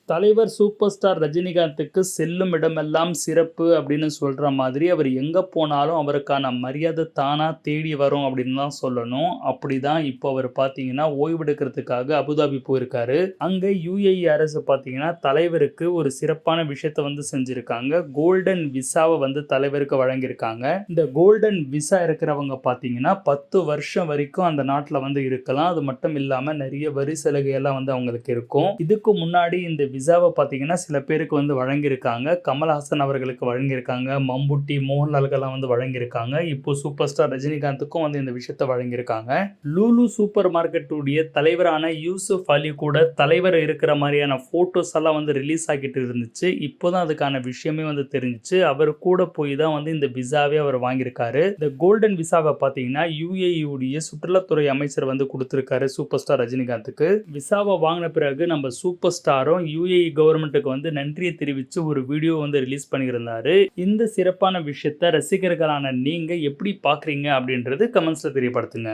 தலைவர் super star ரஜினிகாந்துக்கு செல்லும் இடமெல்லாம் சிறப்பு அப்படின்னு சொல்ற மாதிரி அவர் எங்க போனாலும் அவருக்கான மரியாதை தானா தேடி வரும் அப்படின்னு தான் சொல்லணும். அப்படிதான் இப்போ அவர் பார்த்தீங்கன்னா ஓய்வெடுக்கிறதுக்காக அபுதாபி போயிருக்காரு. அங்க யுஏஇ அரசு பார்த்தீங்கன்னா தலைவருக்கு ஒரு சிறப்பான விஷயத்த செஞ்சிருக்காங்க. கோல்டன் விசாவை தலைவருக்கு வழங்கியிருக்காங்க. இந்த கோல்டன் விசா இருக்கிறவங்க பார்த்தீங்கன்னா 10 வருஷம் வரைக்கும் அந்த நாட்டில் இருக்கலாம். அது மட்டும் இல்லாம நிறைய வரி சலுகை எல்லாம் அவங்களுக்கு இருக்கும். இதுக்கு முன்னாடி இந்த விசாவை பார்த்தீங்கன்னா சில பேருக்கு வழங்கியிருக்காங்க. கமல்ஹாசன் அவர்களுக்கு வழங்கியிருக்காங்க. மம்புட்டி, மோகன்லாலுக்கெல்லாம் வழங்கியிருக்காங்க. இப்போ சூப்பர் ஸ்டார் ரஜினிகாந்துக்கும் இந்த விஷயத்தை வழங்கியிருக்காங்க. லூலு சூப்பர் மார்க்கெட்டுடைய தலைவரான யூசுப் அலி கூட தலைவர் இருக்கிற மாதிரியான போட்டோஸ் எல்லாம் ரிலீஸ் ஆகிட்டு இருந்துச்சு. இப்போதான் அதுக்கான விஷயமே தெரிஞ்சிச்சு. அவர் கூட போய் தான் இந்த விசாவே அவர் வாங்கியிருக்காரு. இந்த கோல்டன் விசாவை பார்த்தீங்கன்னா யுஏஇ உடைய சுற்றுலாத்துறை அமைச்சர் கொடுத்திருக்காரு சூப்பர் ஸ்டார் ரஜினிகாந்துக்கு. விசாவை வாங்கின பிறகு நம்ம சூப்பர் ஸ்டாரும் யுஏஇ கவர்மெண்ட்டுக்கு நன்றியை தெரிவித்து ஒரு வீடியோ ரிலீஸ் பண்ணியிருந்தாரு. இந்த சிறப்பான விஷயத்தை ரசிகர்களான நீங்க எப்படி பார்க்குறீங்க அப்படின்றது கமெண்ட்ஸ்ல தெரியப்படுத்துங்க.